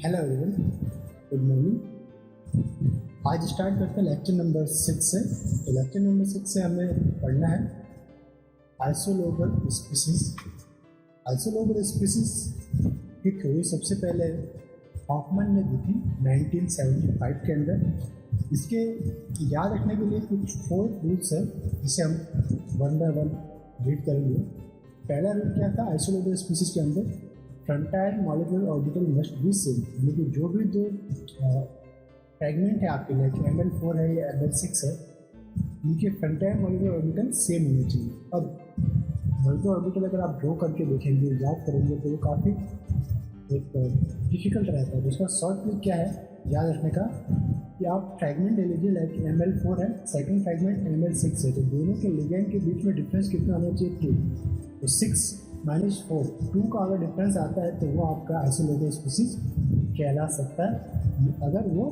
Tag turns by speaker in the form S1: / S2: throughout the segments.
S1: Hello everyone, good morning. आज start करते हैं लेक्चर नंबर 6 से। तो लेक्चर नंबर 6 से हमें पढ़ना है आइसोलोबल स्पीसीज। आइसोलोबल स्पीसीज की थ्योरी सबसे पहले हॉफमैन ने दी थी 1975 के अंदर। इसके याद रखने के लिए कुछ 4 रूल्स है जिसे हम वन बाय वन रीड करेंगे। पहला रूल क्या था आइसोलोबल स्पीसीज के अंदर? Frontier molecular orbital must be same, यानी कि जो भी दो फ्रैगमेंट है आपके लाइक Ml4 है या Ml6 है, उनके फ्रंटाइल मॉलिक्यूलर ऑर्बिटल सेम होने चाहिए। अब मॉलिक्यूलर ऑर्बिटल अगर आप ड्रॉ करके देखेंगे, याद करेंगे, तो वो काफ़ी एक डिफिकल्ट रहता है। जिसका शॉर्ट ट्रिक क्या है याद रखने का कि आप फ्रैगमेंट ले लीजिए, लाइक Ml4 है, सेकेंड फ्रैगमेंट Ml6 है, तो दोनों के लिगेंड के बीच में डिफरेंस कितना होना चाहिए? 2। तो 6 - 4, 2 का अगर डिफरेंस आता है तो वो आपका आइसोलोबल स्पीसीज कहला सकता है, अगर वो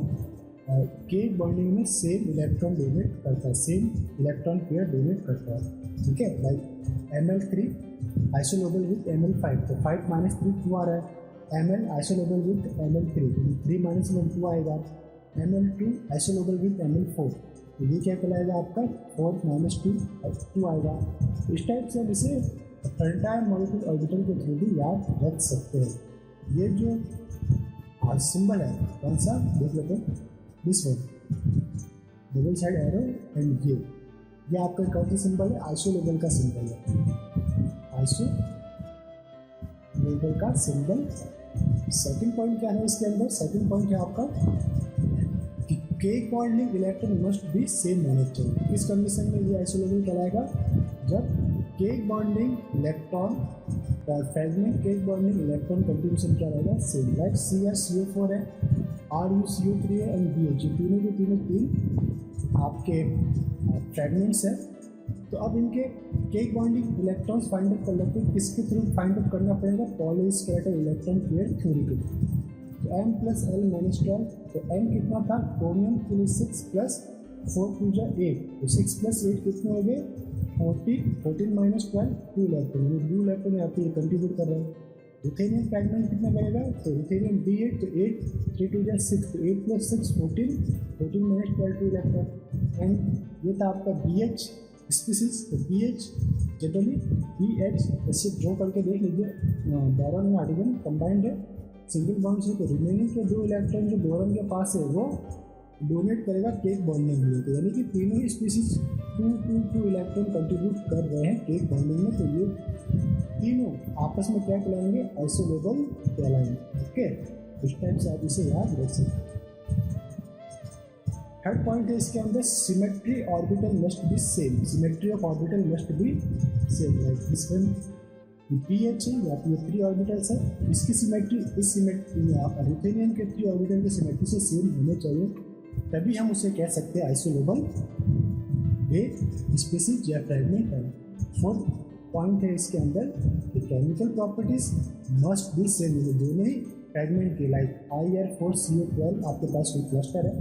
S1: केक बॉन्डिंग में सेम इलेक्ट्रॉन डोनेट करता है, सेम इलेक्ट्रॉन पेयर डोनेट करता है। ठीक है, like Ml3 isolobal with Ml5, तो 5 - 3 2 आ रहा है। Ml आइसोलोबल विथ Ml3, 3 - 1 2 आएगा। Ml2 आइसोलोबल विथ Ml4, तो ये क्या कहलाएगा आपका 4 - 2 आएगा। इस टाइप से हम इसे फ्रंटाइल मॉलिक्यूलर ऑर्बिटल के थ्रू भी याद रख सकते हैं। ये जो सिंबल है कौन सा देख लेते हैं, this one, double side arrow, and ये आपका कौन सा सिंबल है? आइसोलोबल का सिंबल है, आइसोलोबल का सिंबल। सेकंड पॉइंट क्या है इसके अंदर? सेकंड पॉइंट है आपका कि cake bonding electron must be same होने चाहिए। इस कंडीशन में ये आइसोलोबल कहलाएगा जब केक बॉन्डिंग इलेक्ट्रॉन और fragment cake bonding electron contribution क्या रहेगा? सेम। लाइक CH CO4 है, RuCO3 है, एंड BH, तीनों के तीन आपके फ्रैगमेंट्स हैं। तो अब इनके cake bonding electrons find out कर लेते हैं। किसके थ्रू फाइंड आउट करना पड़ेगा? पॉलीस्कैटर इलेक्ट्रॉन पेयर थ्योरी के थ्रू। तो M + L - 12, तो M कितना था? क्रोमियम के लिए 6 + 4 = 8, तो 6 + 8 कितने हो गए? 14 - 12 2 इलेक्ट्रॉन। ये 2 इलेक्ट्रॉन यहाँ पे कंट्रीब्यूट कर रहे हैं। यूथेरियम फ्रैगमेंट कितना करेगा? तो यूथेरियम B8, तो 8 3 2 6, तो 8 + 6 14 - 12 2 इलेक्ट्रॉन। एंड ये था आपका BH स्पीसीज। तो BH जनरली BH ऐसे ड्रॉ करके देख लीजिए, बोरॉन और हाइड्रोजन कंबाइंड है, सिंगल बॉन्ड से। तो रिमेनिंग के 2 इलेक्ट्रॉन जो बोरॉन के पास है वो डोनेट करेगा केक बॉन्डिंग के लिए। तो यानी कि तीनों ही स्पीसीज 2 इलेक्ट्रॉन कंट्रीब्यूट कर रहे हैं केक बॉन्डिंग में। तो ये तीनों आपस में क्या कहलाएंगे? आइसोलोबल कहलाएंगे। ओके, इस टाइप से आप इसे याद रख सकते हैं। थर्ड पॉइंट है इसके अंदर symmetry orbital must be same. Symmetry of orbital must be same, like this one BH है या फिर 3 ऑर्बिटल्स है, इसकी सिमेट्री इस सिमेट्री यूथेरियम के 3 ऑर्बिटल की सिमेट्री से सेम होने चाहिए, तभी हम उसे कह सकते हैं आइसोलोबल स्पीसीज या फ्रैगमेंट है। फोर्थ पॉइंट है इसके अंदर कि chemical properties must be same. दोनों ही फ्रैगमेंट की, लाइक IR4CO12 आपके पास कोई क्लस्टर है,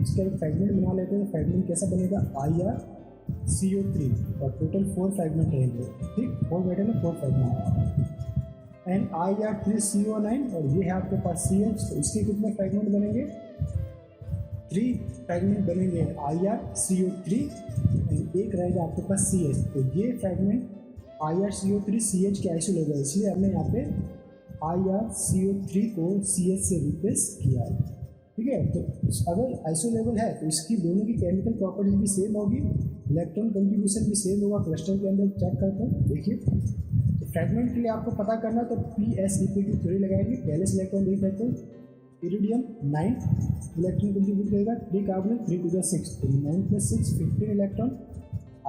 S1: इसका एक फ्रैगमेंट बना लेते हैं। फ्रैगमेंट कैसा बनेगा? IRCO3, और टोटल 4 फ्रैगमेंट रहेंगे। ठीक, 4 मेटल है, 4 फ्रैगमेंट। एंड IR3CO9, और ये है आपके पास CH, तो इसके कितने फ्रैगमेंट बनेंगे? 3 फ्रैगमेंट बनेंगे IRCO3, एंड एक रहेगा आपके पास CH। तो ये फ्रैगमेंट IRCO3 CH के आइसोलोबल है, इसलिए हमने यहाँ पे IRCO3 को CH से रिप्लेस किया है। ठीक है, तो अगर आइसोलेबल है तो इसकी दोनों की केमिकल प्रॉपर्टीज भी सेम होगी, इलेक्ट्रॉन कंट्रीब्यूशन भी सेम होगा। क्लस्टर के अंदर चेक करते हैं, देखिए। तो फ्रैगमेंट के लिए आपको पता करना तो PSEP थ्योरी लगाएंगे। पहले से इलेक्ट्रॉन देख लेते हैं। इरिडियम 9 इलेक्ट्रॉन कंट्रीब्यूट करेगा, 3 कार्बन 3 + 6, तो 9 + 6 15 इलेक्ट्रॉन।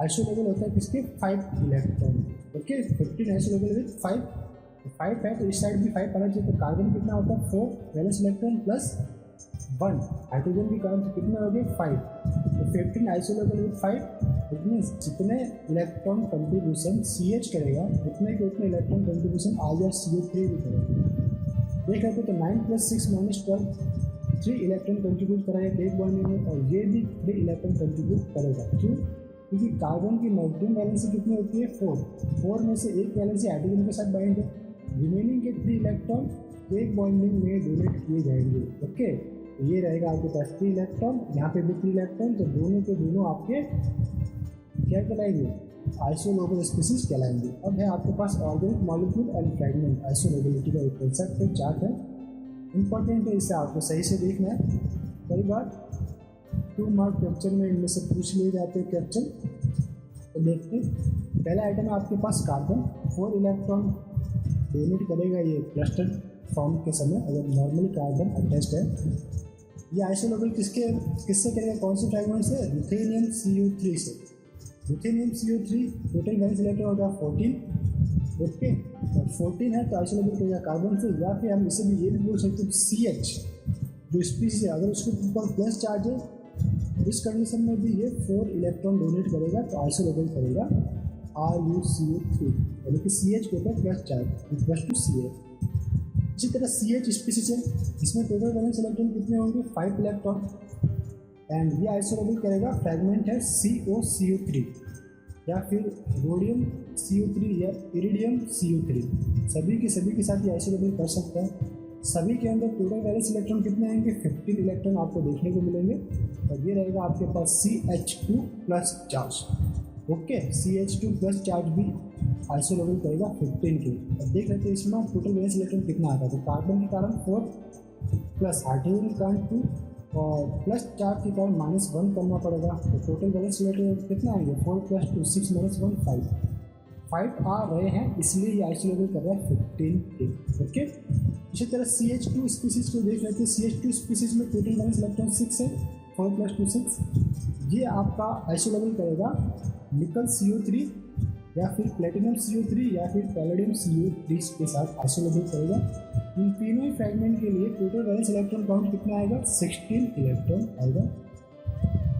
S1: आइसोलेबल होता है किसके? 5 इलेक्ट्रॉन। ओके, 15 आइसोलेबल विथ 5 है, तो इस साइड भी 5 आना चाहिए। तो कार्बन कितना होता है? 4 वैलेंस इलेक्ट्रॉन + 1, हाइड्रोजन भी कार्बन कितने हो गए? 5, तो 15 आइसोलेबल विथ 5। इट मीन्स जितने इलेक्ट्रॉन कंट्रीब्यूशन CH करेगा उतने के उतने इलेक्ट्रॉन कंट्रीब्यूशन IRCO3 भी करेगा। देख रहे थे तो 9 + 6 - 12 3 इलेक्ट्रॉन कंट्रीब्यूट करेगा केक बॉन्डिंग में, और ये भी 3 इलेक्ट्रॉन कंट्रीब्यूट करेगा। क्यों? क्योंकि कार्बन की नेगेटिव वैलेंसी कितनी होती है? 4 में से एक वैलेंसी हाइड्रोजन के साथ बाइंड है, रिमेनिंग के 3 इलेक्ट्रॉन एक बॉन्डिंग में डोनेट किए जाएंगे। ओके, तो ये रहेगा आपके पास 3 इलेक्ट्रॉन, यहाँ पे भी 3 इलेक्ट्रॉन, तो दोनों के दोनों आपके क्या कहलाएंगे, आइसोलोबल स्पीसीज कहलाएंगे। अब है आपके पास ऑर्गेनिक मॉलिक्यूल एंड फ्रेगमेंट आइसोलोबिलिटी का एक कंसेप्ट है, चार्ट है, इंपॉर्टेंट है, इसे आपको सही से देखना है। कई बार 2 मार्क क्वेश्चन में इनमें से पूछ लिए जाते हैं क्वेश्चन, तो देखते हैं। पहला आइटम है आपके पास कार्बन, 4 इलेक्ट्रॉन डोनेट करेगा ये क्लस्टर फॉर्म के समय, अगर नॉर्मली कार्बन अटैच्ड है। ये आइसोलोबल किससे करेगा, कौन से फ्रेगमेंट से, रुथेनियम CO3 से। Ruthenium CO3 total valence electron होगा 14। ओके, और 14 है तो आइसोलोबल करेगा कार्बन से, या फिर हम इसे भी ये भी बोल सकते हैं CH जो स्पीसीज है, अगर उसके ऊपर प्लस चार्ज है इस कंडीशन में भी ये 4 इलेक्ट्रॉन डोनेट करेगा तो आइसोलोबल करेगा RuCO3, यानी कि CH के ऊपर plus charge equal to CH। इसी तरह CH स्पीसीज है, इसमें टोटल वैलेंस इलेक्ट्रॉन कितने होंगे, 5 इलेक्ट्रॉन, एंड ये आइसोलोबल करेगा फ्रेगमेंट है COCO3 या फिर रोडियम CO3 या इरिडियम CO3, सभी के साथ ये आइसोलोबल कर सकता है। सभी के अंदर टोटल वैलेंस इलेक्ट्रॉन कितने आएंगे, 15 इलेक्ट्रॉन आपको देखने को मिलेंगे, और ये रहेगा आपके पास CH2 plus charge. Okay, CH2 plus charge भी आइसोलोबल करेगा 15 के। अब देख लेते हैं इसमें टोटल वैलेंस इलेक्ट्रॉन कितना आता है, तो कार्बन के कारण 4 प्लस हाइड्रोजन के कारण 2 और प्लस चार्ज के कारण -1 करना पड़ेगा, तो टोटल वैलेंस इलेक्ट्रॉन कितना आएंगे, 4 + 2 6 - 1 5 आ रहे हैं, इसलिए ये आइसोलेबल कर रहा है 15 के। ओके, इसी तरह CH2 स्पीसीज को देख लेते हैं। CH2 स्पीसीज में टोटल वैलेंस इलेक्ट्रॉन 6 है, 4 + 2 6। ये आपका आइसोलेबल करेगा निकल CO3 या फिर प्लेटिनम CO3 या फिर पैलेडियम CO3 के साथ आइसोलेबल करेगा। इन तीनों ही फ्रेगमेंट के लिए टोटल वैलेंस इलेक्ट्रॉन काउंट कितना आएगा, 16 इलेक्ट्रॉन आएगा,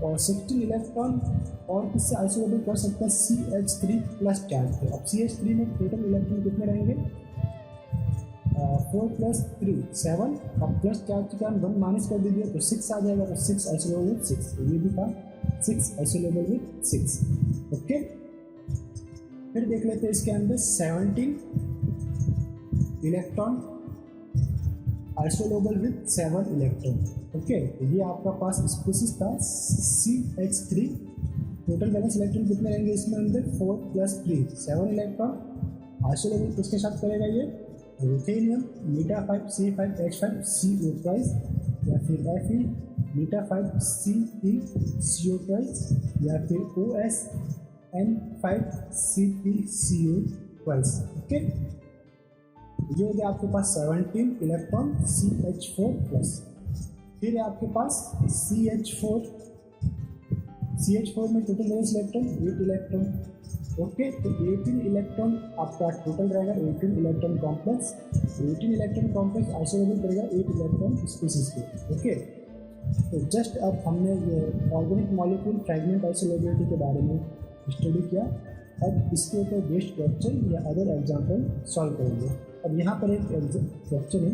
S1: और 16 इलेक्ट्रॉन और किससे आइसोलेबल कर सकते हैं, CH3 प्लस चार्ज थे। अब CH3 में टोटल इलेक्ट्रॉन कितने रहेंगे, 4 + 3 7, अब प्लस चार्ज के कारण 1 माइनस कर दीजिए तो 6 आ जाएगा, तो 6 आइसोलेबल विथ 6, तो ये भी था 6 आइसोलेबल विथ 6। ओके, फिर देख लेते हैं इसके अंदर 17 इलेक्ट्रॉन आइसोलेबल विथ 7 इलेक्ट्रॉन। ओके, तो ये आपका पास स्पीसीज था CH3, टोटल वैलेंस इलेक्ट्रॉन कितने रहेंगे इसमें अंदर, 4 + 3 7 इलेक्ट्रॉन आइसोलेबल किसके साथ करेगा, ये रुथेनियम μ5C5H5 CO2 या फिर Fe μ5Ce CO2 या फिर OSN5CpCO2। ओके, ये हो गया आपके पास 17 इलेक्ट्रॉन CH4+। फिर है आपके पास CH4 में total valence electron 8 electron. Okay, तो 18 इलेक्ट्रॉन आपका टोटल रहेगा, 18 इलेक्ट्रॉन कॉम्प्लेक्स। 18 इलेक्ट्रॉन कॉम्प्लेक्स आइसोलेबल करेगा 8 इलेक्ट्रॉन स्पीसीज के। ओके, तो जस्ट अब हमने ये ऑर्गेनिक मॉलिक्यूल फ्रेगमेंट आइसोलेबिलिटी के बारे में स्टडी किया। अब इसके ऊपर बेस्ड क्वेश्चन या अदर एग्जाम्पल सॉल्व करेंगे। अब यहाँ पर एक क्वेश्चन है,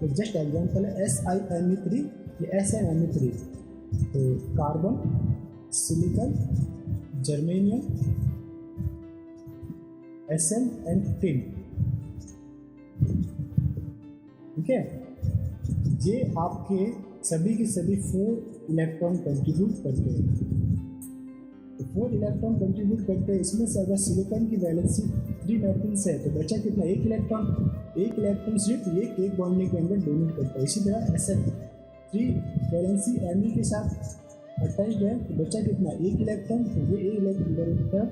S1: तो जस्ट एग्जाम्पल है SiMe3, ये SiMe3, तो carbon, silicon, germanium, Sn and tin. ठीक है, ये आपके सभी के सभी 4 इलेक्ट्रॉन कंट्रीब्यूट करते हैं। तो 4 इलेक्ट्रॉन कंट्रीब्यूट करते हैं, इसमें से अगर सिलिकॉन की वैलेंसी 3 मेटल्स है तो बचा कितना, 1 इलेक्ट्रॉन। 1 इलेक्ट्रॉन सिर्फ ये एक बॉन्डिंग के अंदर डोनेट करता है। इसी तरह Sn3 वैलेंसी Me के साथ अटैच्ड है तो बचा कितना, 1 इलेक्ट्रॉन, तो ये 1 इलेक्ट्रॉन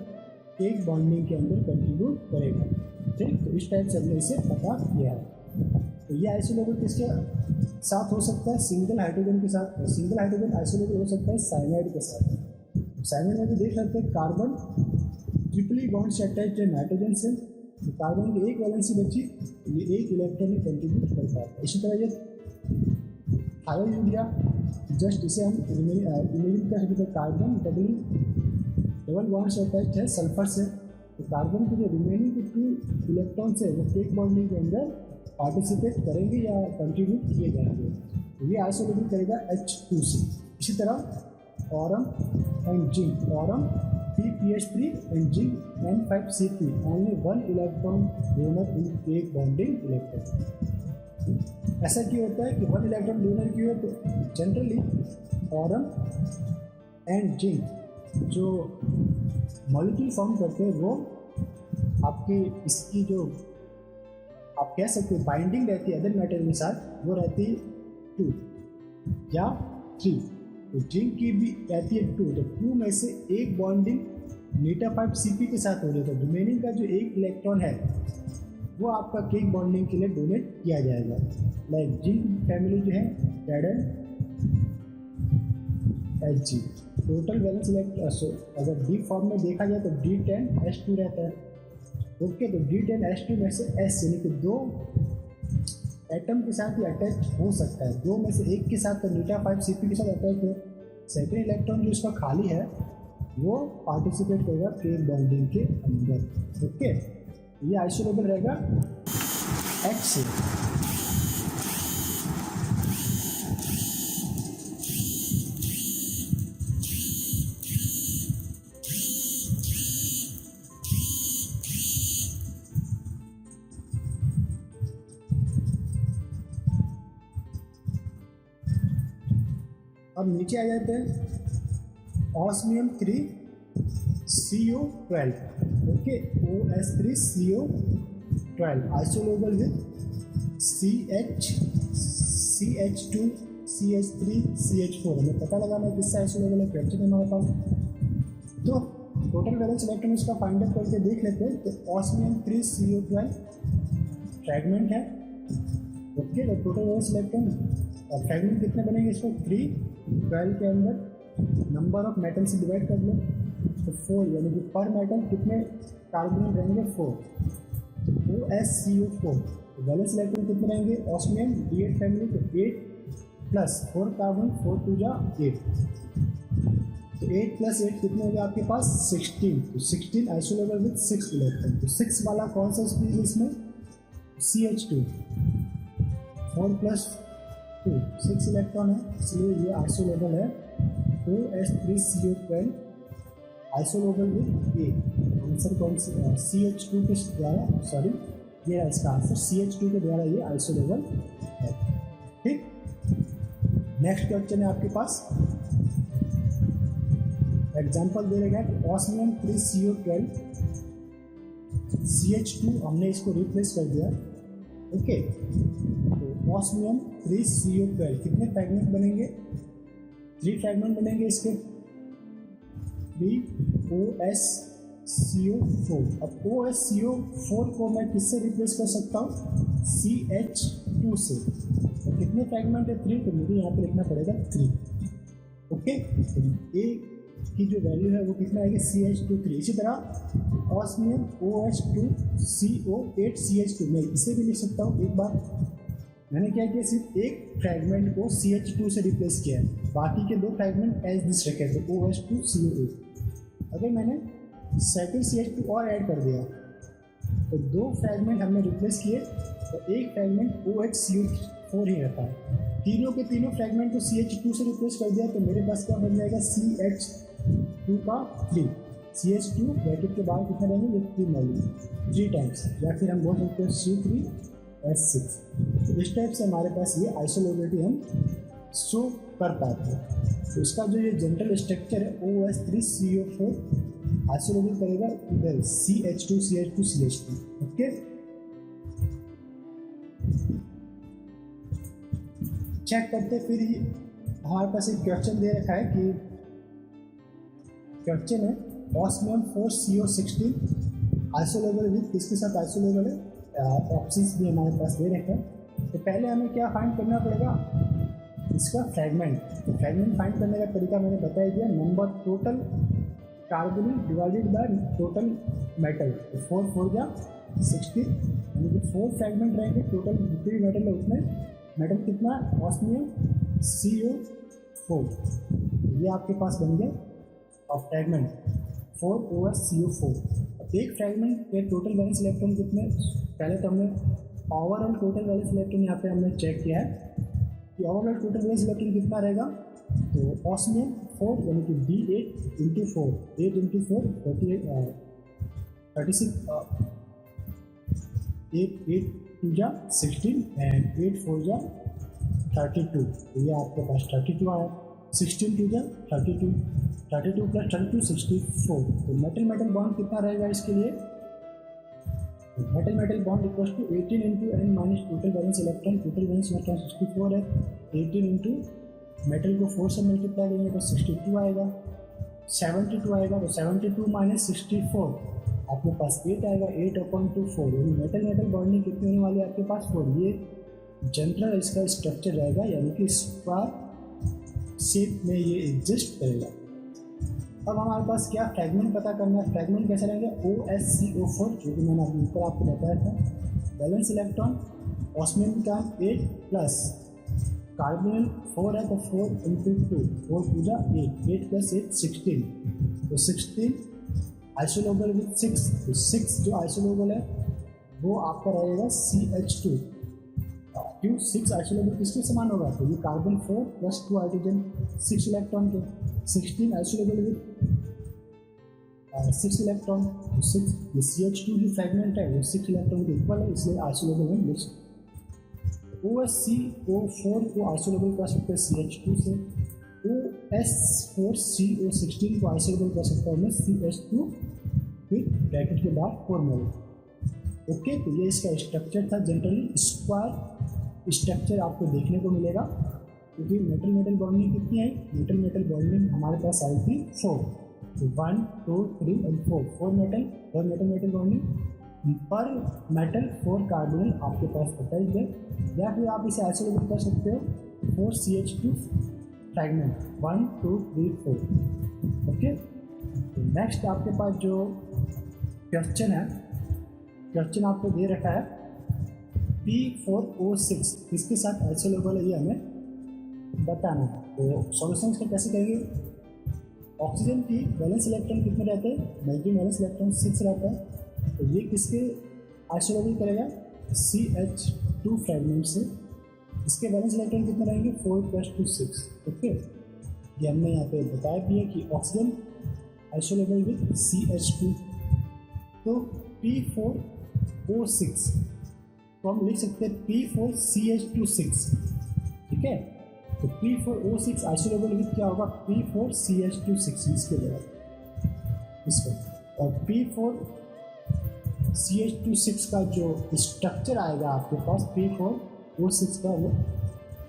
S1: एक बॉन्डिंग के अंदर कंट्रीब्यूट करेगा। ठीक, तो इस टाइप से हमने इसे पता किया है। तो ये आइसोलेबल किसके साथ हो सकता है, सिंगल हाइड्रोजन के साथ। सिंगल हाइड्रोजन आइसोलेबल हो सकता है साइनाइड के साथ। साइनाइड में भी देख सकते हैं कार्बन ट्रिपली बॉन्ड से अटैच है नाइट्रोजन से, तो कार्बन की 1 वैलेंसी बची, ये 1 इलेक्ट्रॉन ही कंट्रीब्यूट कर पाता है। इसी तरह ये थायोयूरिया, जस्ट इसे हम इमेजिन कर सकते हैं, कार्बन डबल बॉन्ड से अटैच है सल्फर से, तो कार्बन के जो रिमेनिंग के 2 इलेक्ट्रॉन्स है वो एक बॉन्डिंग के अंदर पार्टिसिपेट करेंगे या कंट्रीब्यूट किए जाएंगे, तो ये आइसोलेबल करेगा H2 से। इसी तरह Aurum and zinc, Aurum PPH3 and zinc N5CP, only one electron donor in cake bonding electron। ऐसा क्यों होता है कि वन इलेक्ट्रॉन डोनर क्यों है? तो जनरली ऑरम एंड जिंक जो मॉलिक्यूल फॉर्म करते हैं वो आपके इसकी जो आप कह सकते हो बाइंडिंग रहती है अदर मेटल के साथ, वो रहती है 2 या 3। तो जिंक की भी रहती है 2, तो 2 में से एक बॉन्डिंग β5CP के साथ हो रही है, तो रिमेनिंग का जो एक इलेक्ट्रॉन है वो आपका केक बॉन्डिंग के लिए डोनेट किया जाएगा। लाइक जिंक फैमिली जो है Zn Hg, total valence electron अगर डी फॉर्म में देखा जाए तो D10H2 रहता है। ओके, तो D10H2 में से S यानी कि 2 एटम के साथ ही अटैच हो सकता है, 2 में से एक के साथ तो β5CP के साथ अटैच है। सेकेंड इलेक्ट्रॉन जो इसका खाली है वो पार्टिसिपेट करेगा केक बॉन्डिंग के अंदर। ओके, ये आइसोलेबल रहेगा H से। अब नीचे आ जाते हैं osmium 3CO12। Okay, OS3CO12 आइसोलेबल with CH2 CH3 CH4। हमें पता लगाना है किससे आइसोलेबल है, क्वेश्चन है हमारे पास। तो टोटल वैलेंस इलेक्ट्रॉन इसका फाइंड आउट करके देख लेते हैं। तो ऑस्मियम 3CO12 फ्रैगमेंट है। ओके, तो टोटल वैलेंस इलेक्ट्रॉन फ्रैगमेंट कितने बनेंगे इसको 3, 12 के अंदर नंबर ऑफ मेटल से डिवाइड कर लो तो 4, यानी कि पर मेटल कितने कार्बन रहेंगे 4। तो OSCO4 वैलेंस इलेक्ट्रॉन कितने रहेंगे ऑस्मियम D8 फैमिली, तो 8 प्लस 4 कार्बन 4 2 जा 8, तो 8 प्लस 8 कितने हो गए आपके पास 16। तो 16 आइसोलेबल विद 6 इलेक्ट्रॉन। तो 6 वाला कौन सा स्पीस इसमें CH2, 4 प्लस 2 6 इलेक्ट्रॉन है, इसलिए ये आइसोलेबल है। OS3CO12 आइसोलेबल with 8। आंसर कौन सा CH2 के द्वारा, सॉरी ये है इसका आंसर, CH2 के द्वारा ये आइसोलेबल है। ठीक, नेक्स्ट क्वेश्चन है आपके पास। एग्जाम्पल दे रहेगा कि ऑस्मियम 3CO12 CH2 हमने इसको रिप्लेस कर दिया। ओके, तो ऑस्मियम 3CO12 कितने फ्रैगमेंट बनेंगे 3 फ्रैगमेंट बनेंगे इसके 3OSCO4। अब OSCO4 को मैं किससे रिप्लेस कर सकता हूँ CH2 से। तो कितने फ्रैगमेंट है 3, तो मुझे यहाँ पे लिखना पड़ेगा 3। ओके, ए की जो वैल्यू है वो कितना आएगी CH2 3। इसी तरह ऑस्मियम OH2CO8 CH2 मैं इसे भी लिख सकता हूँ। एक बार मैंने क्या किया, सिर्फ एक फ्रैगमेंट को CH2 से रिप्लेस किया है, बाकी के 2 फ्रैगमेंट एज दिस रखे थे OH2CO8। अगर मैंने सेकेंड CH2 और ऐड कर दिया तो 2 फ्रैगमेंट हमने रिप्लेस किए, तो एक फ्रैगमेंट OHCO4 ही रहता है। तीनों के तीनों फ्रैगमेंट को CH2 से रिप्लेस कर दिया तो मेरे पास क्या बन जाएगा CH2 का 3। CH2 ब्रैकेट के बाहर कितने रहेंगे, ये 3 वैल्यू 3 टाइम्स, या फिर हम बोल सकते हैं C3H6। तो इस टाइप से हमारे पास ये आइसोलेबिलिटी हम शो कर पाते हैं। तो इसका जो ये जनरल स्ट्रक्चर है OS3CO4 आइसोलेबल करेगा इधर CH2 CH2 CH2। Okay, check करते फिर हमारे पास एक क्वेश्चन दे रखा है कि क्वेश्चन है ऑस्मियम 4CO16 आइसोलेबल विद किसके साथ आइसोलेबल है, ऑप्शंस भी हमारे पास दे रखे हैं। तो पहले हमें क्या फाइंड करना पड़ेगा इसका फ्रैगमेंट। तो फ्रैगमेंट फाइंड करने का तरीका मैंने बता ही दिया, number total carbon divided by total metal. तो 4 4 जा 16, यानी कि 4 फ्रैगमेंट रहेंगे, टोटल जितने भी मेटल है उतने मेटल कितना ऑस्मियम CO4, ये आपके पास बन गया और फ्रैगमेंट 4OSCO4। एक फ्रैगमेंट के टोटल वैलेंस इलेक्ट्रॉन कितने, पहले तो हमने ओवरऑल टोटल वैलेंस इलेक्ट्रॉन यहाँ पे हमने चेक किया है कि ओवरऑल टोटल वैलेंस इलेक्ट्रॉन कितना रहेगा। तो ऑस्मियम 4 यानी कि D8 इंटू 4, 8 इंटू 4 48, 36, 8 टू जा 16 एंड 8 4 जा 32, तो ये आपके पास 32 आया। 16 टू जा 32, 32 प्लस 32 64। तो मेटल मेटल बॉन्ड कितना रहेगा इसके लिए? Metal metal bond equals to 18 into N minus total valence electron. Total valence electron 64 है, 18 इंटू मेटल को 4 से मल्टीप्लाई करेंगे तो 62 आएगा, 72 आएगा। तो 72 माइनस 64 आपके पास 8 आएगा, 8/2 यानी मेटल मेटल बॉन्डिंग कितनी होने वाली है आपके पास 4। ये जनरल इसका स्ट्रक्चर रहेगा, यानी कि स्क्वायर शेप में ये एग्जिस्ट करेगा। अब हमारे पास क्या फ्रैगमेंट पता करना है। फ्रैगमेंट कैसे रहेंगे? OSCO4, जो कि मैंने अभी ऊपर आपको बताया था। बैलेंस इलेक्ट्रॉन ऑस्मियम का 8 प्लस कार्बोनिल 4 है, तो 4 इंटू 2, 4 पूजा 8, 8 प्लस 8 16, तो 16 आइसोलोबल विथ 6, तो 6 जो आइसोलोबल है वो आपका रहेगा CH2। क्यों 6 आइसोलोबल किसके समान होगा? तो ये कार्बन 4 प्लस 2 हाइड्रोजन 6 इलेक्ट्रॉन के, 16 आइसोलेबल विथ 6 इलेक्ट्रॉन, 6 ये CH2 की फ्रैगमेंट है वो 6 इलेक्ट्रॉन के इक्वल है, इसलिए आइसोलेबल हम लिख सकते हैं। OSCO4 को आइसोलेबल कर सकते हैं CH2 से, OS4CO16 को आइसोलेबल कर सकते हैं हमें CH2 फिर ब्रैकेट के बाद 4 मोल। ओके, तो ये इसका स्ट्रक्चर था। जनरली स्क्वायर स्ट्रक्चर आपको देखने को मिलेगा, क्योंकि मेटल मेटल बॉन्डिंग कितनी है? मेटल मेटल बॉन्डिंग हमारे पास आई थी 4, तो 1 2 3 एंड 4 मेटल मेटल बॉन्डिंग पर मेटल 4 कार्बोनिल आपके पास अटैच्ड है। या फिर आप इसे आइसोलेट कर सकते हो 4 CH2 फ्रैगमेंट 1 2 3 4। ओके, तो नेक्स्ट आपके पास जो क्वेश्चन है, क्वेश्चन आपको दे रखा है P4O6 किसके साथ आइसोलेबल है ये हमें बताना है। तो सॉल्यूशंस को कैसे करेंगे? ऑक्सीजन की वैलेंस इलेक्ट्रॉन कितने रहते हैं? मैक्सिमम वैलेंस इलेक्ट्रॉन 6 रहता है, तो ये किसके आइसोलेबल करेगा? CH2 फ्रैगमेंट से। इसके वैलेंस इलेक्ट्रॉन कितने रहेंगे? 4 + 2 6। ओके, ये हमने यहाँ पे बताया भी है कि ऑक्सीजन आइसोलेबल विथ CH2। तो P4O6 तो हम लिख सकते हैं P4CH26, ठीक है। तो P4O6 आइसोलेबल विथ क्या होगा? P4CH26 इसके जगह इसको, और P4CH26 का जो स्ट्रक्चर आएगा आपके पास P4O6 का, वो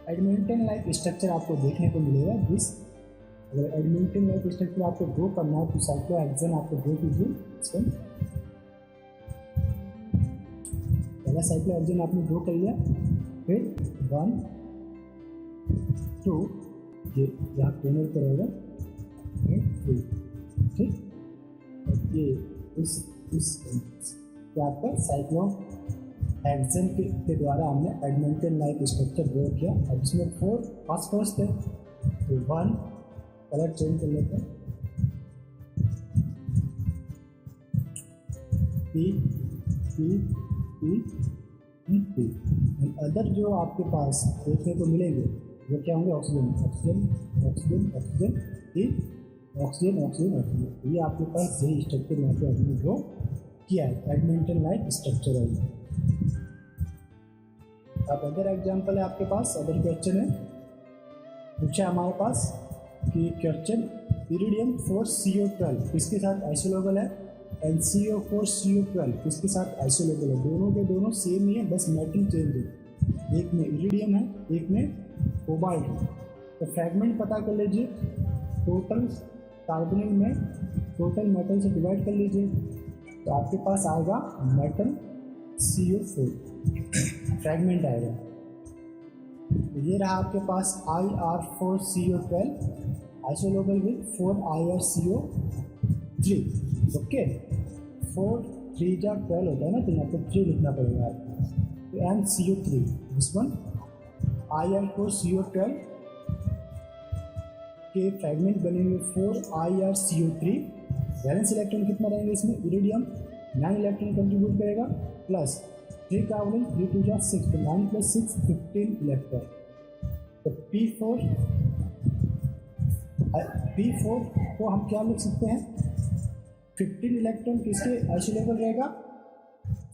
S1: एडमिंटन लाइक स्ट्रक्चर आपको देखने को मिलेगा। जिस अगर एडमिंटन लाइक स्ट्रक्चर आपको ड्रॉ करना है तो साइक्लोहेक्सेन आपको ड्रॉ कीजिए। इसको पहला साइक्लोहेक्सेन आपने ड्रॉ कर लिया, फिर 1 2 ये यहाँ कोनर पर रहेगा, 3, ठीक। और ये इस आपका साइक्लोहेक्सेन के द्वारा हमने एडमिंटन लाइक स्ट्रक्चर ड्रॉ किया। अब इसमें 4 फर्स्ट है, तो 1 कलर चेंज कर लेते हैं, P अदर जो आपके पास देखने को मिलेंगे वो क्या होंगे? Oxygen oxygen oxygen oxygen oxygen oxygen oxygen. ये आपके पास यही स्ट्रक्चर यहाँ पे हमने ड्रॉ किया है, एडमिंटन लाइक स्ट्रक्चर है। अब अदर एग्जाम्पल है आपके पास, अदर क्वेश्चन है पूछा हमारे पास कि क्वेश्चन इरिडियम 4CO12 किसके साथ आइसोलेबल है? NCO4CO12 किसके साथ आइसोलेबल है? दोनों के दोनों सेम ही है, बस मेटल चेंज है। एक में इरिडियम है, एक में कोबाल्ट है। तो फ्रैगमेंट पता कर लीजिए, टोटल कार्बोनिल में टोटल मेटल से डिवाइड कर लीजिए, तो आपके पास आएगा मेटल CO4 फ्रैगमेंट आएगा। तो ये रहा आपके पास IR4CO12 आइसोलेबल विथ 4IRCO3। ओके, 4 3 जा 12 होता है ना, तो यहाँ पे 3 लिखना पड़ेगा आपको। तो MCO3 दिस वन IR4CO12 के फ्रैगमेंट बनेंगे 4IRCO3। वैलेंस इलेक्ट्रॉन कितना रहेंगे इसमें? इरिडियम 9 इलेक्ट्रॉन कंट्रीब्यूट करेगा, प्लस 3 कार्बोनिल 3 2 जा 6, तो 9 + 6 15 इलेक्ट्रॉन। तो P4 को हम क्या लिख सकते हैं, 15 इलेक्ट्रॉन किसके आइसोलेबल रहेगा,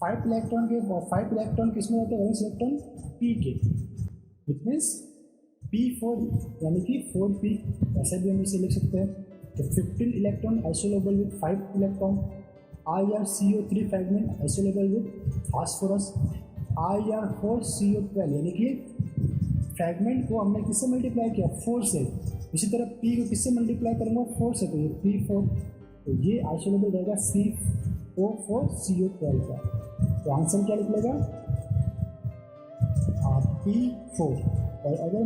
S1: 5 इलेक्ट्रॉन के, 5 इलेक्ट्रॉन किसमें रहते हैं, वैलेंस इलेक्ट्रॉन P के, इट मीन्स P4 यानी कि 4P, ऐसे भी हम इसे लिख सकते हैं। तो 15 electron isolobal with 5 electron, IrCO3 fragment isolobal with phosphorus, IR4CO12 यानी कि फ्रैगमेंट को हमने किससे मल्टीप्लाई किया, 4 से। इसी तरह P को किससे मल्टीप्लाई करूँगा, 4 से, तो ये P4, तो ये आइसोलेबल रहेगा CO4CO12 का। तो आंसर क्या निकलेगा, P4। और अगर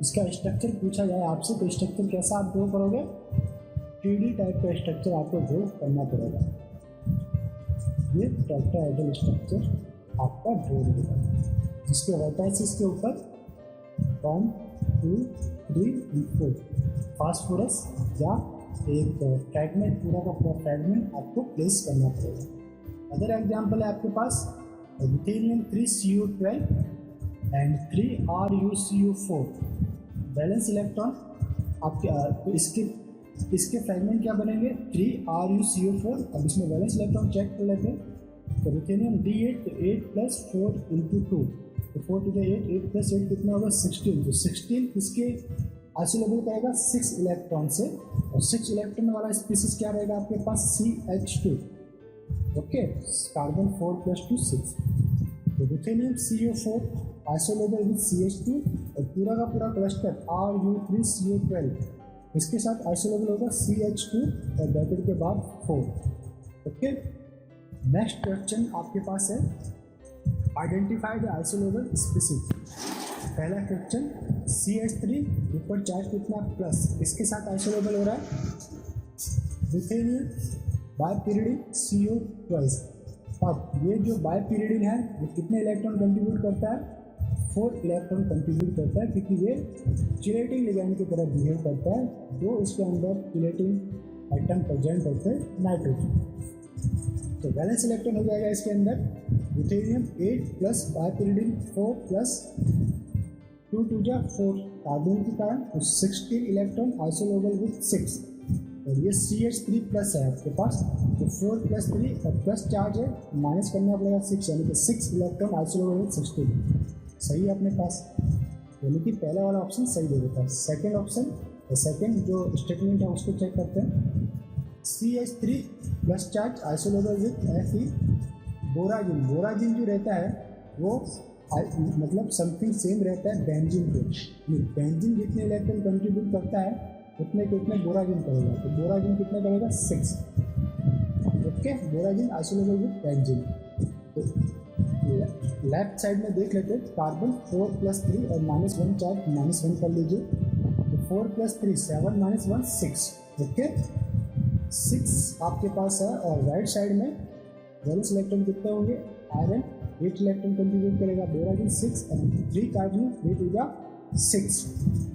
S1: इसका स्ट्रक्चर पूछा जाए आपसे तो स्ट्रक्चर कैसा आप ड्रॉ करोगे, 3D टाइप का स्ट्रक्चर आपको ड्रॉ करना पड़ेगा। ये टेट्राहेड्रल स्ट्रक्चर आपका ड्रॉ होगा, जिसके वर्टाइसिस के ऊपर 1, 2, 3 और 4 फास्फोरस या एक फ्रैगमेंट, पूरा का पूरा फ्रैगमेंट आपको प्लेस करना पड़ेगा। अदर एग्जाम्पल है आपके पास ruthenium 3CO12 and 3RuCO4 balance electron आपके, तो इसके फ्रैगमेंट क्या बनेंगे, 3RuCO4। अब इसमें बैलेंस इलेक्ट्रॉन चेक कर लेते हैं। तो रुथेनियम D8, तो 8 + 4 × 2, तो 4 × 8, 8 + 8 कितना होगा, 16। तो 16 इसके आइसोलेबल करेगा 6 इलेक्ट्रॉन से, और 6 इलेक्ट्रॉन वाला स्पीसीज क्या रहेगा आपके पास, CH2, ओके, कार्बन 4 + 2 6। तो रुथेनियम CO4 आइसोलेबल विद CH2, और पूरा का पूरा क्लस्टर Ru3CO12 इसके साथ आइसोलेबल होगा CH2 और ब्रैकेट के बाद 4, ओके। नेक्स्ट क्वेश्चन आपके पास है, आइडेंटिफाई द आइसोलेबल स्पीसीज। पहला क्वेश्चन, CH3 ऊपर चार्ज कितना प्लस, इसके साथ आइसोलेबल हो रहा है रुथेनियम बायपीरिडिन CO12। अब ये जो बायपीरिडिन है वो कितने इलेक्ट्रॉन कंट्रीब्यूट करता है, 4 इलेक्ट्रॉन कंट्रीब्यूट करता है, क्योंकि ये चिलेटिंग लिगैंड की तरह बिहेव करता है, जो इसके अंदर चिलेटिंग आइटम प्रेजेंट होते हैं, नाइट्रोजन। तो बैलेंस इलेक्ट्रॉन हो जाएगा इसके अंदर रुथेनियम 8 + बायपीरिडिन 4 + 2 × 4 कार्बन के कारण, तो 16 इलेक्ट्रॉन आइसोलेबल विद 6, और ये CH3+ है आपके पास, तो 4 + 3 और प्लस चार्ज है, माइनस करना पड़ेगा 6, यानी कि 6 इलेक्ट्रॉन आइसोलेबल विद 16, सही है अपने पास, यानी कि पहला वाला ऑप्शन सही दे देता है। सेकेंड ऑप्शन, सेकेंड जो स्टेटमेंट है उसको चेक करते हैं, CH3+ चार्ज आइसोलेबल विद Fe, बोराजिन। बोराजिन जो रहता है वो मतलब समथिंग सेम रहता है बेंजीन को, बेंजीन जितने इलेक्ट्रॉन कंट्रीब्यूट करता है उतने को उतने बोराजिन करेगा, तो बोराजिन कितना करेगा, 6, okay. Borazine isolobal with benzene. तो लेफ्ट साइड में देख लेते हैं, कार्बन 4 + 3 और -1 चार्ज, -1 कर लीजिए, तो 4 + 3 7 - 1 6, ओके, 6 आपके पास है। और राइट साइड में वैलेंस इलेक्ट्रॉन कितने होंगे, आयरन 8 इलेक्ट्रॉन कंट्रीब्यूट करेगा, बोराजिन 6 और 3 कार्बन 3 × 6,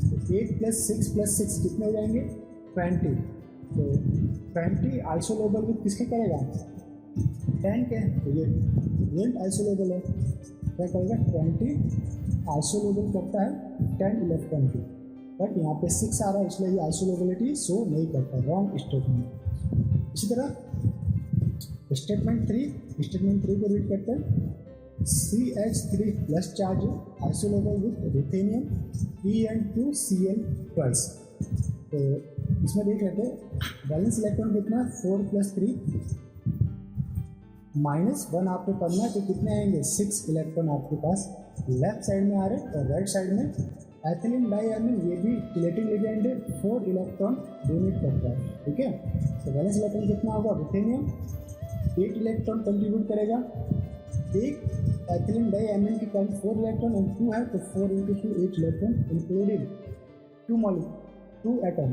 S1: तो 8 + 6 + 6 कितने हो जाएंगे, 20। तो 20 आइसोलेबल विद किसके करेगा, 10 के, तो ये वेल्ट आइसोलेबल है, क्या करेगा, 20 आइसोलेबल करता है 10 इलेक्ट्रॉन की, बट यहाँ पे 6 आ रहा है इसलिए ये आइसोलेबिलिटी शो नहीं करता, रॉन्ग स्टेटमेंट। इसी तरह स्टेटमेंट 3 को रीड करते हैं, CH3+ charge आइसोलेबल with ruthenium En2Cl12। तो इसमें देख लेते हैं बैलेंस इलेक्ट्रॉन कितना, 4 + 3 -1 आपको करना है, तो कितने आएंगे, 6 इलेक्ट्रॉन आपके पास लेफ्ट साइड में आ रहे हैं, और राइट साइड में एथिलीन डाइअमीन, ये भी चिलेटिंग लिगैंड है, 4 इलेक्ट्रॉन डोनेट करता है, ठीक है। तो बैलेंस इलेक्ट्रॉन कितना होगा, रुथेनियम 8 इलेक्ट्रॉन कंट्रीब्यूट करेगा, एक एथिलीन डाइअमीन की कारण 4 इलेक्ट्रॉन और 2 है, तो 4 × 2 8 electron including 2 atom,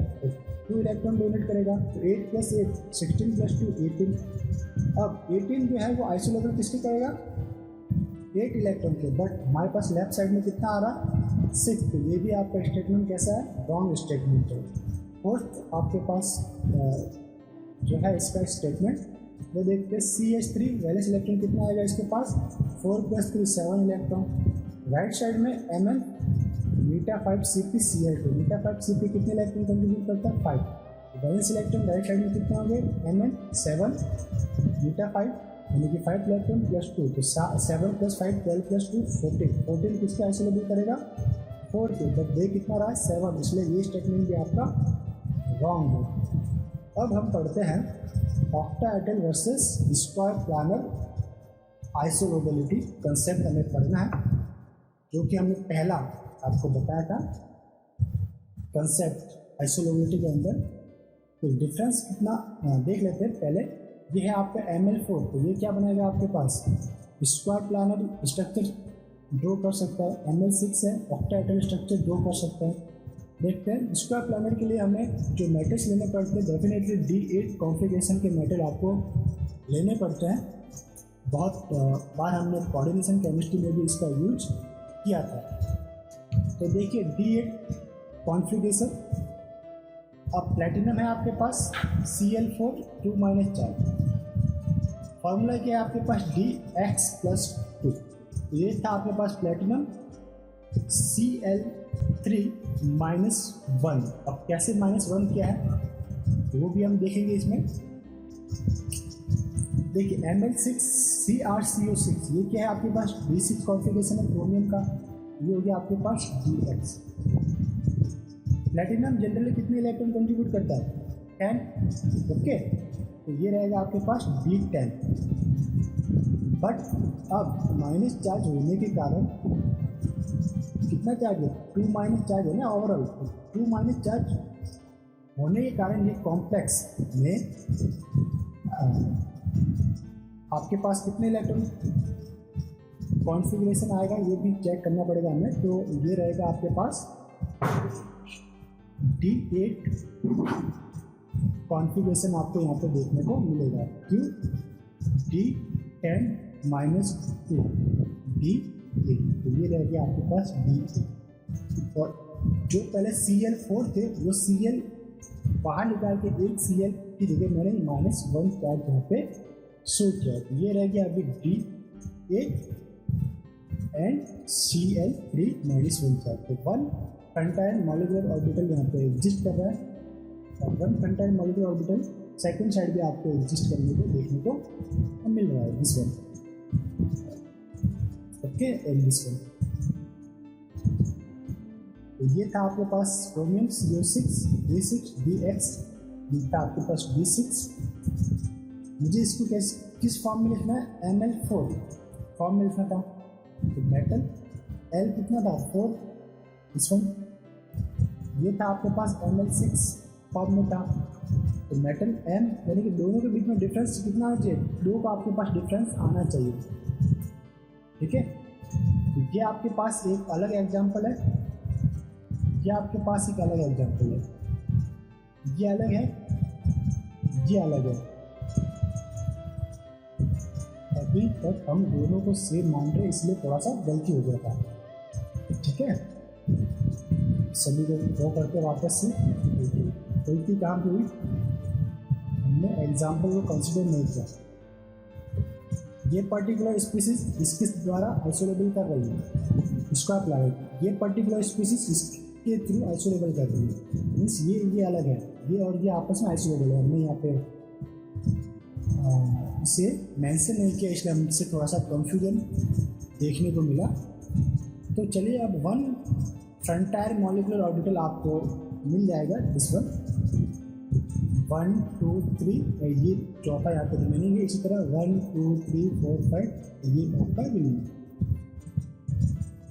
S1: 2 electron donate करेगा, तो 8 + 8 16 + 2 18। अब 18 जो है वो आइसोलेबल किसके करेगा, 8 इलेक्ट्रॉन के, बट हमारे पास लेफ्ट साइड में कितना आ रहा, 6, तो ये भी आपका स्टेटमेंट कैसा है, रॉन्ग स्टेटमेंट है। फोर्थ आपके पास जो है इसका स्टेटमेंट वो देखते हैं, CH3 वैलेंस इलेक्ट्रॉन कितना आएगा इसके पास, 4 + 3 7 इलेक्ट्रॉन, राइट साइड में Mn मीटा 5 CpCl2, मीटा 5 Cp कितने इलेक्ट्रॉन कंट्रीब्यूट करता है 5, वैलेंस इलेक्ट्रॉन राइट साइड में कितने होंगे Mn 7 मीटा 5 यानी कि 5 इलेक्ट्रॉन प्लस 2, तो 7 + 5 12 + 2 14 किसके आइसोलेबल करेगा 4 के, बट दे कितना रहा है 7, इसलिए ये स्टेटमेंट भी आपका रॉन्ग है। अब हम पढ़ते हैं octahedral versus square planar isolobality concept हमें पढ़ना है, जो कि हमने पहला आपको बताया था कंसेप्ट आइसोलेबिलिटी के अंदर। तो डिफरेंस कितना देख लेते हैं पहले। ये है आपका Ml4, तो ये क्या बनाएगा आपके पास स्क्वायर प्लानर स्ट्रक्चर ड्रॉ कर सकता है। Ml6 है ऑक्टाहेड्रल स्ट्रक्चर ड्रॉ कर सकता है। देखते हैं स्क्वायर प्लानर के लिए हमें जो मेटल्स लेने पड़ते हैं, डेफिनेटली D8 कॉन्फ़िगरेशन के मेटल आपको लेने पड़ते हैं। बहुत बार हमने कोऑर्डिनेशन केमिस्ट्री में भी इसका यूज किया था। तो देखिए D8 कॉन्फ़िगरेशन, अब प्लेटिनम है आपके पास Cl4 2 - चार्ज, फॉर्मूला क्या है आपके पास Dx+2, ये था आपके पास प्लेटिनम Cl3 -1। अब कैसे -1 क्या है वो भी हम देखेंगे इसमें। देखिए Ml6 CrCO6, ये क्या है आपके पास D6 कॉन्फ़िगरेशन है क्रोमियम का, ये हो गया आपके पास Dx। प्लेटिनम जनरली कितने इलेक्ट्रॉन कंट्रीब्यूट करता है 10, ओके, तो ये रहेगा आपके पास D10। बट अब माइनस चार्ज होने के कारण कितना चार्ज है 2 - चार्ज है ना ओवरऑल, 2 - चार्ज होने के कारण ये कॉम्प्लेक्स में आपके पास कितने इलेक्ट्रॉन कॉन्फ़िगरेशन आएगा ये भी चेक करना पड़ेगा हमें। तो ये रहेगा आपके पास D8 कॉन्फ़िगरेशन आपको यहाँ पे देखने को मिलेगा। क्यों D10 - 2 D8, तो ये रह गया आपके पास D8। और जो पहले Cl4 थे वो Cl बाहर निकाल के एक Cl की जगह मैंने -1 चार्ज यहाँ पे शो किया, तो ये रह गया अभी D8 एंड Cl3 -1 चार्ज। तो 1 फ्रंटाइल मॉलिक्यूलर ऑर्बिटल यहाँ पे एग्जिस्ट कर रहा है, और 1 फ्रंटाइल मॉलिक्यूलर ऑर्बिटल सेकंड साइड भी आपको एग्जिस्ट करने को देखने को मिल रहा है, this one, okay, and this one. तो ये था आपके पास क्रोमियम CO6 D6 Dx, ये था आपके पास D6। मुझे इसको किस फॉर्म में लिखना है Ml4 फॉर्म में लिखना था, तो मेटल L कितना था 4, इस वन। ये था आपके पास Ml6 फॉर्म में था, तो मेटल M, यानी कि दोनों के बीच में डिफरेंस कितना आना चाहिए 2 का आपके पास डिफरेंस आना चाहिए, ठीक है। तो ये आपके पास एक अलग एग्जांपल है, ये आपके पास एक अलग एग्जांपल है, ये अलग है, ये अलग है। अभी तक हम दोनों को सेम मान रहे, इसलिए थोड़ा सा गलती हो गया था, ठीक है। सभी को ड्रॉ करके वापस से देखिए गलती कहाँ पे हुई, हमने एग्जाम्पल को कंसिडर नहीं किया। ये पर्टिकुलर स्पीसीज इसके द्वारा आइसोलेबल कर रही है, इसको आप लाए, ये पर्टिकुलर स्पीसीज इसके थ्रू आइसोलेबल कर रही है, मीन्स ये अलग है, ये और ये आपस में आइसोलेबल है। हमने यहाँ पे इसे मेंशन नहीं किया, इसलिए हमसे थोड़ा सा कंफ्यूजन देखने को मिला। तो चलिए अब 1 फ्रंटायर मॉलिक्यूलर ऑर्बिटल आपको मिल जाएगा, दिस वन 1 2 3, ये चौथा यहाँ पे रिमेनिंग है। इसी तरह 1 2 3 4 5 ये आपका रिमेनिंग।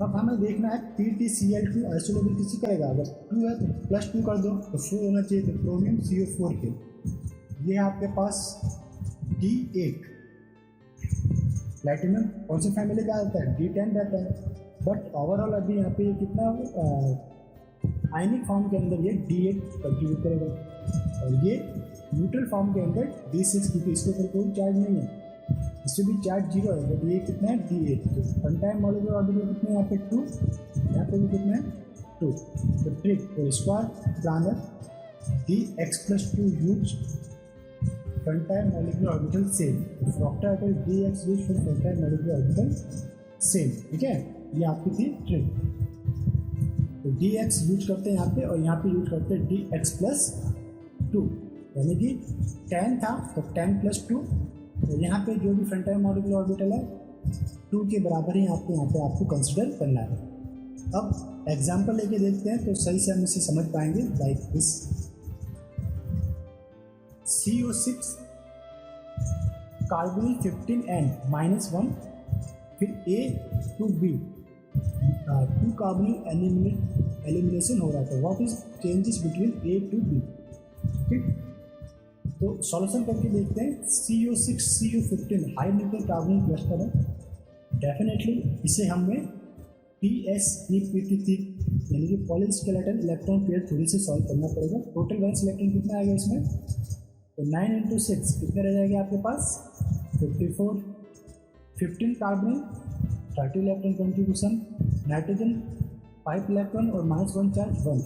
S1: अब हमें देखना है PtCl2 आइसोलेबल किसी करेगा, अगर 2 है तो +2 कर दो, तो 4 होना चाहिए, तो क्रोमियम CO4 के ये है आपके पास D8। प्लैटिनम कौन सी फैमिली का आता है D10 रहता है, बट ओवरऑल अभी यहाँ पे कितना आयनिक फॉर्म के अंदर ये D8 कंट्रीब्यूट करेगा, और ये न्यूट्रल फॉर्म के अंदर D6, क्योंकि इसके ऊपर कोई चार्ज नहीं है, इससे भी चार्ज 0 है, बट ये कितना है D8। तो फ्रंटाइल मॉलिक्यूलर ऑर्बिटल कितने यहाँ पे 2, यहाँ पे भी कितना है 2। तो ट्रिक तो square planar Dx+2 use frontier molecular orbital same, octahedral Dx use for frontier molecular orbital same, ठीक है। ये आपकी थी ट्रिक। तो डी एक्स यूज करते हैं यहाँ पे, और यहाँ पे यूज करते हैं डी एक्स प्लस टू, यानी कि 10 था तो 10 प्लस टू, तो यहाँ पे जो भी फ्रंट टाइम मॉलिक्यूलर ऑर्बिटल है 2 के बराबर ही यहाँ पे आपको कंसिडर करना है। अब एग्जाम्पल लेके देखते हैं तो सही से हम इसे समझ पाएंगे। Like this CO6 carbonyl 15N -1, फिर A to B 2 carbonyl elimination हो रहा था। What is changes between A to B? ठीक, तो सॉल्यूशन करके देखते हैं। CO6 CO15 high nuclear carbonyl cluster है, डेफिनेटली इसे हमें PsEpt3 यानी कि पॉलीस्केलेटन इलेक्ट्रॉन पेयर थ्योरी से सॉल्व करना पड़ेगा। टोटल वैलेंस इलेक्ट्रॉन कितना आएगा इसमें, तो 9 × 6 कितने रह जाएंगे आपके पास 54, 15 carbonyl 30 electron contribution, nitrogen 5 electron और -1 चार्ज 1,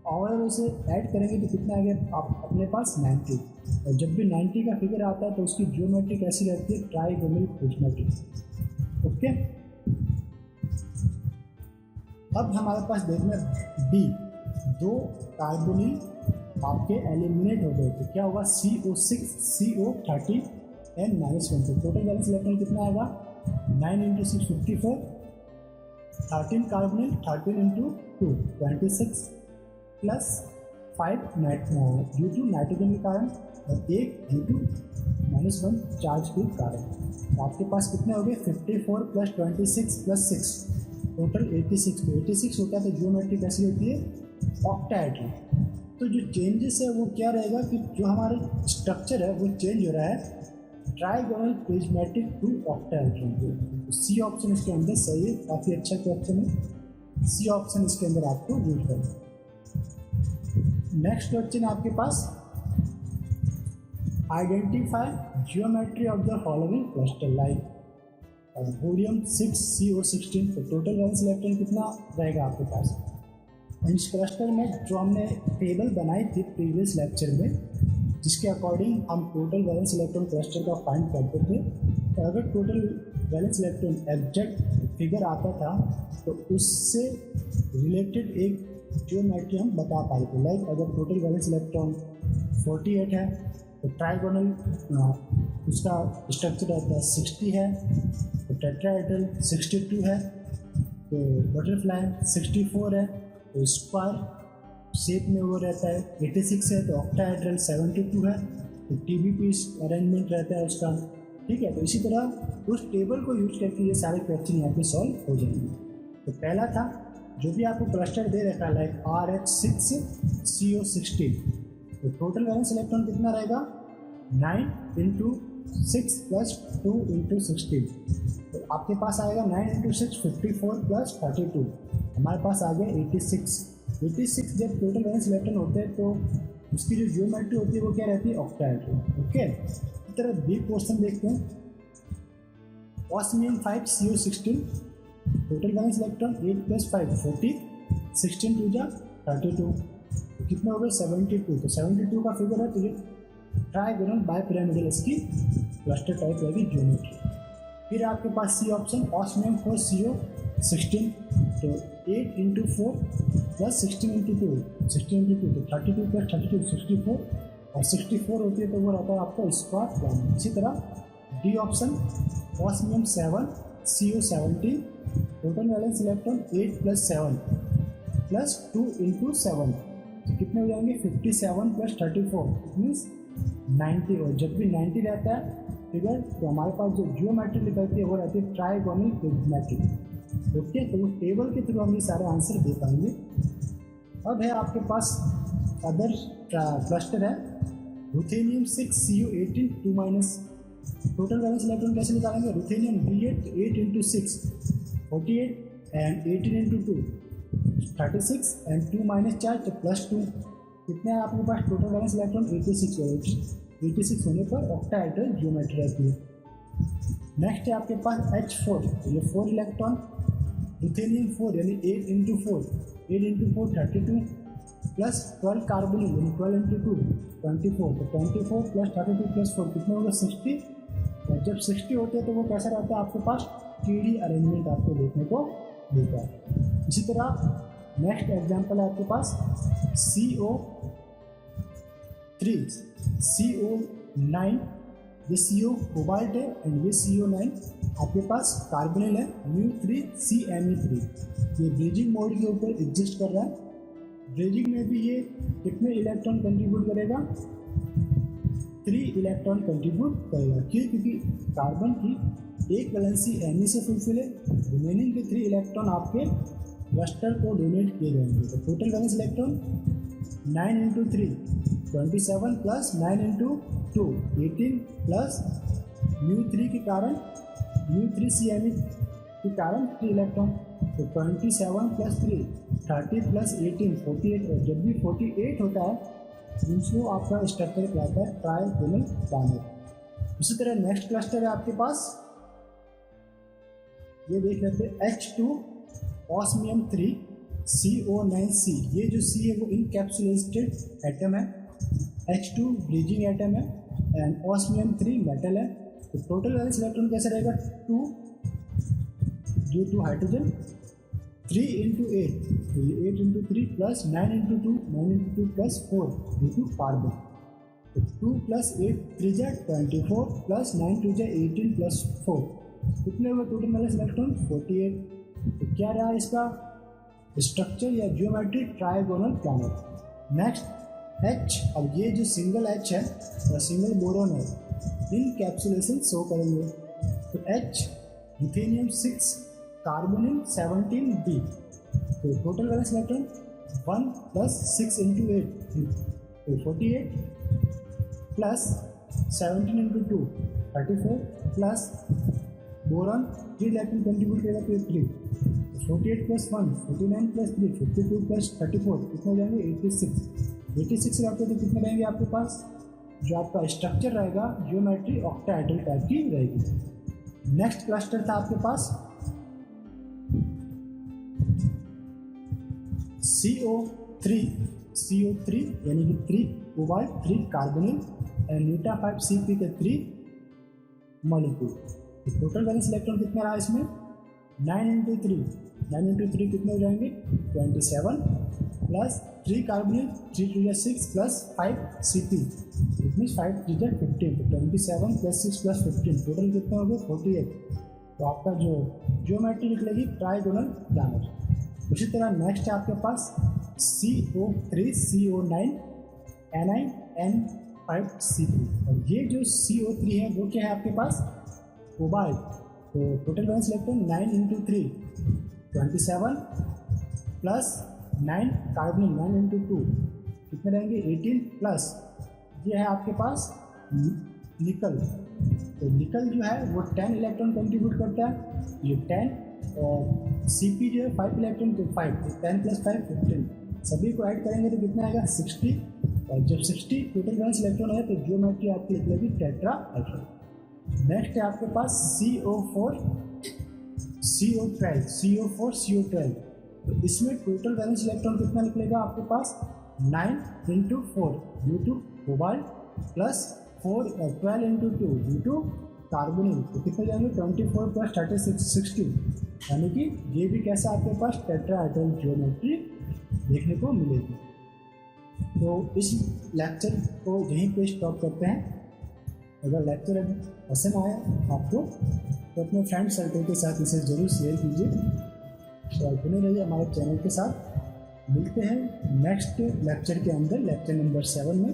S1: और उसे ऐड करेंगे तो कितना आ गया आप अपने पास 90। और जब भी 90 का फिगर आता है तो उसकी ज्योमेट्री कैसी रहती है, ट्राइगोनल प्रिज्मेटिक। ओके, अब हमारे पास देखना बी, 2 कार्बोनिल आपके एलिमिनेट हो गए थे, क्या होगा CO6 CO30 N -1, तो टोटल वैलेंस इलेक्ट्रॉन कितना आएगा 9 × 6 54, 13 carbonyl 13 × 2 26 plus 5 due to nitrogen के कारण और 1 ड्यू टू -1 चार्ज के कारण। तो आपके पास कितने हो गए 54 प्लस 26 प्लस 6 टोटल 86। तो 86 होता है तो जियोमेट्री कैसी होती है ऑक्टाहेड्रल। तो जो चेंजेस है वो क्या रहेगा कि जो हमारा स्ट्रक्चर है वो चेंज हो रहा है ट्राइगोनल प्रिज्मेटिक टू ऑक्टाहेड्रल। तो सी ऑप्शन इसके अंदर सही है, काफ़ी अच्छा क्वेश्चन है, सी ऑप्शन इसके अंदर आपको यूज करना। नेक्स्ट क्वेश्चन आपके पास, identify geometry of the following cluster like वोडियम 6 CO16। तो टोटल वैलेंस इलेक्ट्रॉन कितना रहेगा आपके पास इस क्लस्टर में, जो हमने टेबल बनाई थी प्रीवियस लेक्चर में, जिसके अकॉर्डिंग हम टोटल वैलेंस इलेक्ट्रॉन क्लस्टर का फाइंड करते थे। तो अगर total valence electron exact figure आता था तो उससे रिलेटेड एक ज्योमेट्री हम बता पाए थे। लाइक अगर टोटल वैलेंस इलेक्ट्रॉन 48 है तो ट्राइगोनल उसका स्ट्रक्चर रहता है 60 है, तो टेट्राहेड्रल 62 है, तो बटरफ्लाई 64 है, तो स्क्वायर शेप में वो रहता है 86 है, तो ऑक्टाहेड्रल 72 है, तो TBP अरेंजमेंट रहता है उसका। ठीक है, तो इसी तरह उस टेबल को यूज करके ये सारे क्वेश्चन यहाँ पे सॉल्व हो जाएंगे। तो पहला था जो भी आपको क्लस्टर दे रखा है लाइक RH6 CO16, तो टोटल वैलेंस इलेक्ट्रॉन कितना रहेगा 9 × 6 प्लस 2 × 16, तो आपके पास आएगा 9 × 6 54 प्लस 32, हमारे पास आ गया 86। 86 जब टोटल वैलेंस इलेक्ट्रॉन होते हैं तो उसकी जो जियोमेट्री होती है वो क्या रहती है ऑक्टाहेड्रल। ओके, इस तरह बी क्वेश्चन देखते हैं। Osmium 5 CO16, total valence electron 8 + 5 40, 16 × 2 = 32, तो कितना हो गया 72। तो 72 का फिगर है, तो ये ट्राइगोनल बाइपिरामिडल इसकी क्लस्टर टाइप रहेगी ज्योमेट्री। फिर आपके पास सी ऑप्शन, ऑस्मियम 4 CO16, तो 8 × 4 प्लस 16 × 2 16 × 2, तो 32 + 32 64, और 64 होती है तो वो रहता है आपका स्क्वायर प्लान। इसी तरह D option, osmium 7 CO17, total valence electron 8 + 7 plus 2 × 7, तो कितने हो जाएंगे 57 + 34 मीन्स 90। और जब भी 90 रहता है फिगर तो हमारे पास जो जियोमेट्री निकलती है वो रहती है ट्राइगोनल प्रिज्मेटिक। ओके, तो वो टेबल के थ्रू हम ये सारे आंसर दे पाएंगे। अब है आपके पास अदर क्लस्टर है ruthenium 6 CO18 2-, total valence electron कैसे निकालेंगे, ruthenium B8 8 × 6 48 and 18 × 2 36 and 2- charge तो +2, कितने हैं आपके पास टोटल वैलेंस इलेक्ट्रॉन 86 है। 86 होने पर ऑक्टाहेड्रल जियोमेट्री रहती है। नेक्स्ट है आपके पास H4, तो ये 4 इलेक्ट्रॉन, रुथेनियम 4 यानी 8 × 4 8 × 4 32 प्लस 12 कार्बोनिल यानी 12 × 2 24, तो 24 प्लस 32 प्लस 4 कितने होगा 60। और जब 60 होते हैं तो वो कैसा रहता है आपके पास TD अरेंजमेंट आपको देखने को मिलता है। इसी तरह नेक्स्ट एग्जांपल है आपके पास CO3, CO9, ये CO कोबाल्ट है एंड ये CO9 आपके पास कार्बोनिल है μ3CMe3। ये ब्रिजिंग मोड के ऊपर एग्जिस्ट कर रहा है। ब्रिजिंग में भी ये कितने इलेक्ट्रॉन कंट्रीब्यूट करेगा? 3 इलेक्ट्रॉन कंट्रीब्यूट करेगा। क्यों? क्योंकि कार्बन की एक वैलेंसी Me से फुलफिल है, रिमेनिंग के 3 इलेक्ट्रॉन आपके क्लस्टर को डोनेट किए जाएंगे। तो total valence electron 9 × 3 27 plus 9 × 2 18 plus μ3 के कारण μ3CMe के कारण 3 इलेक्ट्रॉन। तो 27 प्लस 3 30 प्लस 18 48। और जब भी 48 होता है उसको आपका स्ट्रक्चर कहलाता है ट्राइगोनल प्लैनेट। उसी तरह नेक्स्ट क्लस्टर है आपके पास, ये देख लेते हैं H2 ऑस्मियम 3 CO9C। ये जो C है वो इनकैप्सुलेटेड एटम है, H2 ब्रिजिंग एटम है एंड ऑस्मियम 3 मेटल है। तो टोटल वैलेंस इलेक्ट्रॉन कैसे रहेगा? 2 ड्यू टू हाइड्रोजन, 3 × 8, तो ये 8 × 3 plus 9 × 2 9 × 2 plus 4 due to carbon. तो 2 प्लस 8 3 जा 24 प्लस 9 2 जा 18 प्लस 4 कितने हुए टोटल वैलेंस इलेक्ट्रॉन? 48। तो क्या रहा इसका स्ट्रक्चर या geometry? Trigonal planet. Next H, अब ये जो सिंगल H है और सिंगल बोरोन है, इनकैप्सुलेशन शो करेंगे। तो H यूथेनियम 6 कार्बोनिल 17B। तो टोटल वैलेंस इलेक्ट्रॉन 1 प्लस 6 × 8 तो 48 plus 17 × 2 34 plus boron 3 electron contribute करेगा तो 3। 48 प्लस 1 49 प्लस 3 52 प्लस 34 कितने जाएंगे? 86 रखते तो कितने रहेंगे आपके पास? जो आपका स्ट्रक्चर रहेगा जियोमेट्री ऑक्टाहेड्रल टाइप की रहेगी। नेक्स्ट क्लस्टर था आपके पास CO3 यानी कि 3 कोबाल्ट 3 कार्बोनिल एंड न्यूटा 5 CP के 3 मॉलिक्यूल। तो टोटल वैलेंस इलेक्ट्रॉन कितना रहा इसमें? 9 × 3 कितने हो जाएंगे? 27 plus 3 carbonyl 3 × 6 plus 5 CP, it means 5 × 3 15। तो 27 प्लस 6 प्लस 15 टोटल कितना हो गया? 48। तो आपका जो जियोमेट्री निकलेगी ट्राइगोनल प्लैनेट। उसी तरह नेक्स्ट है आपके पास CO3 CO9 anion N5 CP। और ये जो CO3 है वो क्या है आपके पास? कोबाल्ट। तो total valence electron 9 × 3 27 plus 9 carbon 9 × 2 कितने रहेंगे? 18 प्लस ये है आपके पास निकल। तो निकल जो है वो 10 इलेक्ट्रॉन कंट्रीब्यूट करता है, ये 10 और CP जो है 5 इलेक्ट्रॉन तो 5, तो 10 प्लस 5 15। सभी को ऐड करेंगे तो कितना आएगा? 60। और जब 60 टोटल वैलेंस इलेक्ट्रॉन है तो जियोमेट्री आपकी निकलेगी टेट्राहेड्रल। नेक्स्ट है आपके पास CO4 CO12। तो इसमें टोटल वैलेंस इलेक्ट्रॉन कितना निकलेगा आपके पास? 9 × 4 due to cobalt plus 12 × 2 due to carbonyl. तो कितने जाएंगे? 24 प्लस 36 60। यानी कि ये भी कैसा आपके पास टेट्राहेड्रल जियोमेट्री देखने को मिलेगी। तो इस लेक्चर को यहीं पे स्टॉप करते हैं। अगर लेक्चर पसंद आया आपको तो अपने फ्रेंड सर्कल के साथ इसे ज़रूर शेयर कीजिए और बने रहिए हमारे चैनल के साथ। मिलते हैं नेक्स्ट लेक्चर के अंदर, लेक्चर नंबर 7 में।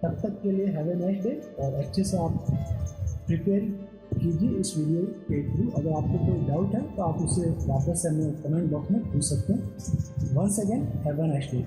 S1: तब तक के लिए हैव ए नाइस डे और अच्छे से आप प्रिपेयर कीजिए इस वीडियो के थ्रू। अगर आपको कोई डाउट है तो आप उसे वापस से हमें कमेंट बॉक्स में पूछ सकते हैं। Once again have a nice day.